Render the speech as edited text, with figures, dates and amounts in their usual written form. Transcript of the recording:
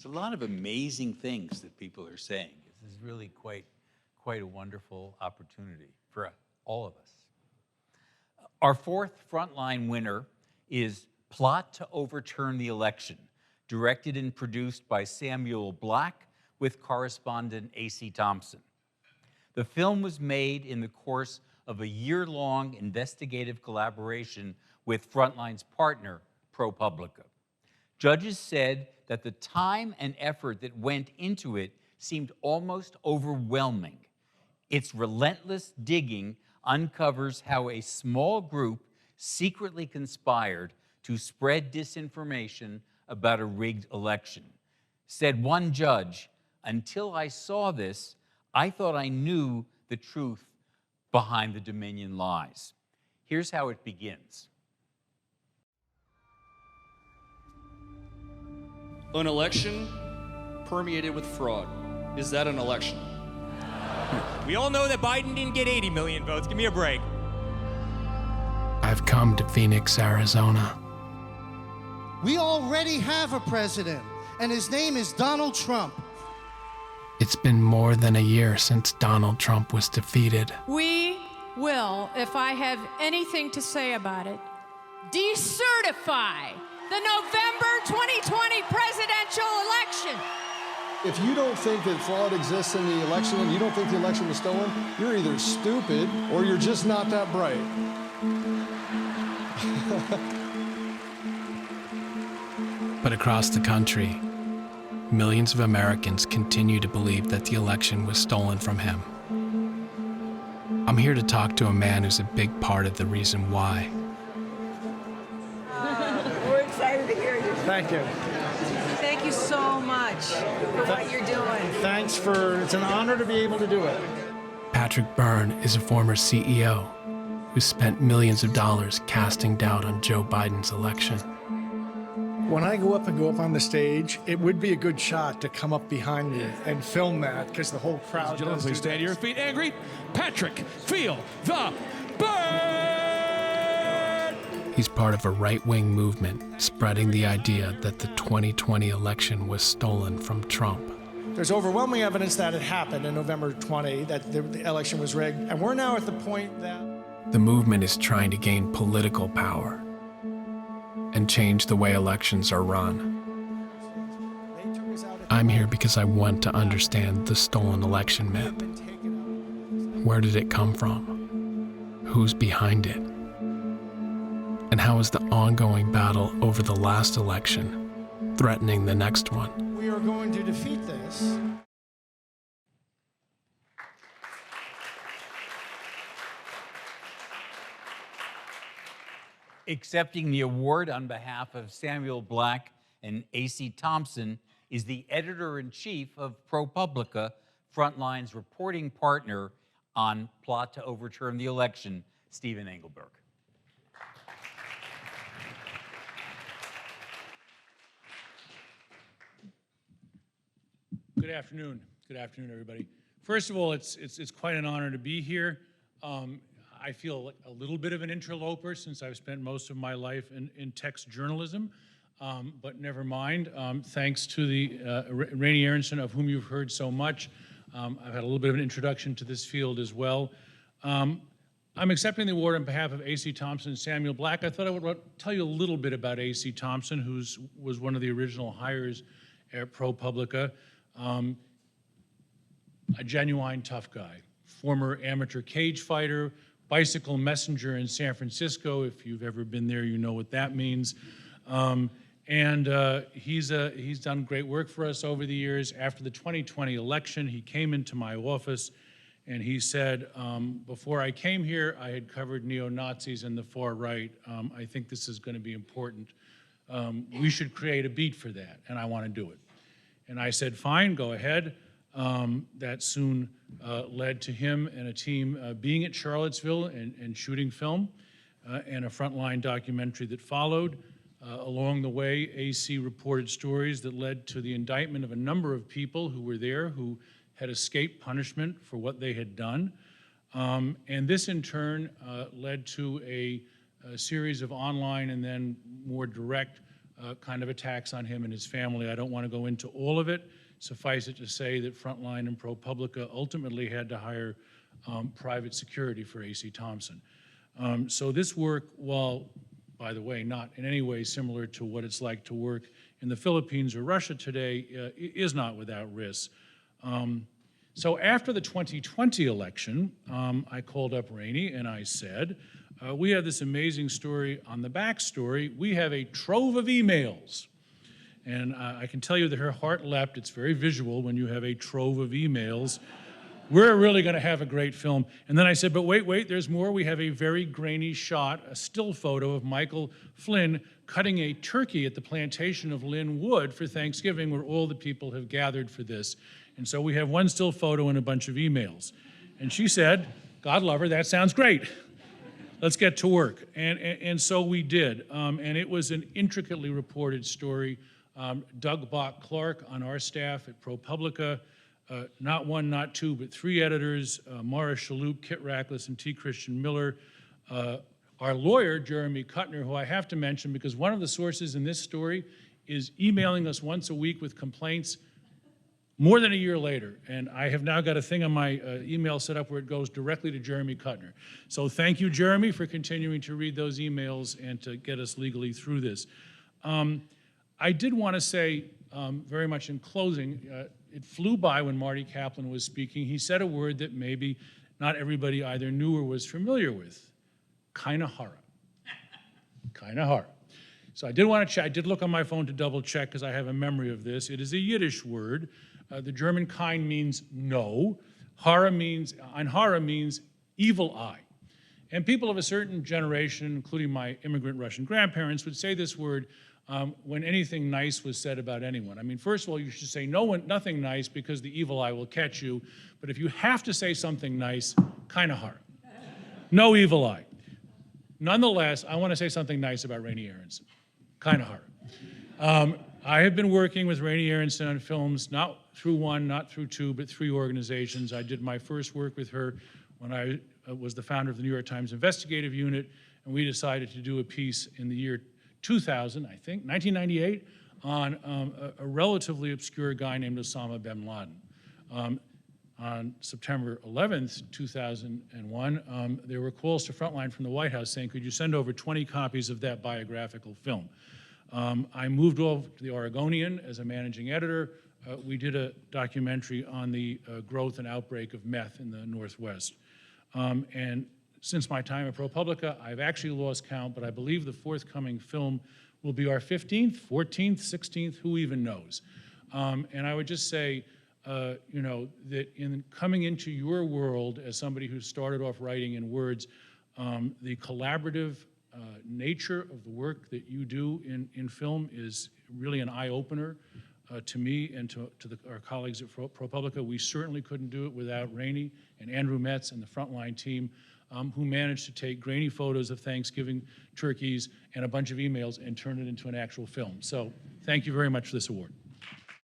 There's a lot of amazing things that people are saying. This is really quite a wonderful opportunity for all of us. Our fourth Frontline winner is Plot to Overturn the Election, directed and produced by Samuel Black with correspondent A.C. Thompson. The film was made in the course of a year-long investigative collaboration with Frontline's partner, ProPublica. Judges said that the time and effort that went into it seemed almost overwhelming. Its relentless digging uncovers how a small group secretly conspired to spread disinformation about a rigged election. Said one judge, "Until I saw this, I thought I knew the truth behind the Dominion lies." Here's how it begins. An election permeated with fraud. Is that an election? We all know that Biden didn't get 80 million votes. Give me a break. I've come to Phoenix, Arizona. We already have a president, and his name is Donald Trump. It's been more than a year since Donald Trump was defeated. We will, if I have anything to say about it, decertify the November 2020 presidential election. If you don't think that fraud exists in the election and you don't think the election was stolen, you're either stupid or you're just not that bright. But across the country, millions of Americans continue to believe that the election was stolen from him. I'm here to talk to a man who's a big part of the reason why. We're excited to hear you. Thank you. Thank you so much for what you're doing. Thanks it's an honor to be able to do it. Patrick Byrne is a former CEO who spent millions of dollars casting doubt on Joe Biden's election. When I go up on the stage, it would be a good shot to come up behind me and film that, because the whole crowd. Gentlemen, please stand to your feet and greet Patrick Feel the Bird! He's part of a right-wing movement spreading the idea that the 2020 election was stolen from Trump. There's overwhelming evidence that it happened in November 20, that the election was rigged, and we're now at the point that the movement is trying to gain political power and change the way elections are run. I'm here because I want to understand the stolen election myth. Where did it come from? Who's behind it? And how is the ongoing battle over the last election threatening the next one? we are going to defeat this. Accepting the award on behalf of Samuel Black and A.C. Thompson is the editor-in-chief of ProPublica, Frontline's reporting partner on Plot to Overturn the Election, Stephen Engelberg. Good afternoon. Good afternoon, everybody. First of all, it's quite an honor to be here. I feel a little bit of an interloper since I've spent most of my life in text journalism, but never mind. Thanks to the Rainey Aronson, of whom you've heard so much. I've had a little bit of an introduction to this field as well. I'm accepting the award on behalf of A.C. Thompson and Samuel Black. I thought I would tell you a little bit about A.C. Thompson, who was one of the original hires at ProPublica. A genuine tough guy, former amateur cage fighter, bicycle messenger in San Francisco. If you've ever been there, you know what that means. He's done great work for us over the years. After the 2020 election, he came into my office and he said, before I came here, I had covered neo-Nazis and the far right. I think this is going to be important. We should create a beat for that, and I want to do it. And I said, fine, go ahead. That soon led to him and a team being at Charlottesville and shooting film, and a Frontline documentary that followed. Along the way, AC reported stories that led to the indictment of a number of people who were there who had escaped punishment for what they had done. And this, in turn, led to a series of online and then more direct kind of attacks on him and his family. I don't want to go into all of it. Suffice it to say that Frontline and ProPublica ultimately had to hire private security for A.C. Thompson. So this work, while, by the way, not in any way similar to what it's like to work in the Philippines or Russia today, is not without risks. So after the 2020 election, I called up Rainey and I said, we have this amazing story on the backstory. We have a trove of emails. And I can tell you that her heart leapt. It's very visual when you have a trove of emails. We're really going to have a great film. And then I said, but wait, there's more. We have a very grainy shot, a still photo of Michael Flynn cutting a turkey at the plantation of Lynn Wood for Thanksgiving, where all the people have gathered for this. And so we have one still photo and a bunch of emails. And she said, God love her, that sounds great. Let's get to work. And so we did. And it was an intricately reported story. Doug Bach-Clark on our staff at ProPublica, not one, not two, but three editors, Maura Shalhoub, Kit Rackless, and T. Christian Miller. Our lawyer, Jeremy Kuttner, who I have to mention because one of the sources in this story is emailing us once a week with complaints more than a year later. And I have now got a thing on my email set up where it goes directly to Jeremy Kuttner. So thank you, Jeremy, for continuing to read those emails and to get us legally through this. I did want to say, very much in closing, it flew by when Marty Kaplan was speaking. He said a word that maybe not everybody either knew or was familiar with, kainahara. Kainahara. So I did want to check, I did look on my phone to double check because I have a memory of this. It is a Yiddish word. The German kein means no. Einhara means evil eye. And people of a certain generation, including my immigrant Russian grandparents, would say this word when anything nice was said about anyone. I mean, first of all, you should say nothing nice because the evil eye will catch you. But if you have to say something nice, kainahara. No evil eye. Nonetheless, I want to say something nice about Rainey Aronson. Kainahara. I have been working with Rainey Aronson on films, not through one, not through two, but three organizations. I did my first work with her when I was the founder of the New York Times Investigative Unit, and we decided to do a piece in the year 2000, I think, 1998, on a relatively obscure guy named Osama bin Laden. On September 11th, 2001, there were calls to Frontline from the White House saying, could you send over 20 copies of that biographical film? I moved over to the Oregonian as a managing editor. We did a documentary on the growth and outbreak of meth in the Northwest. And since my time at ProPublica, I've actually lost count, but I believe the forthcoming film will be our 15th, 14th, 16th, who even knows? And I would just say, you know, that in coming into your world as somebody who started off writing in words, the collaborative nature of the work that you do in film is really an eye-opener to me and to our colleagues at ProPublica. We certainly couldn't do it without Rainey and Andrew Metz and the Frontline team who managed to take grainy photos of Thanksgiving turkeys and a bunch of emails and turn it into an actual film. So thank you very much for this award.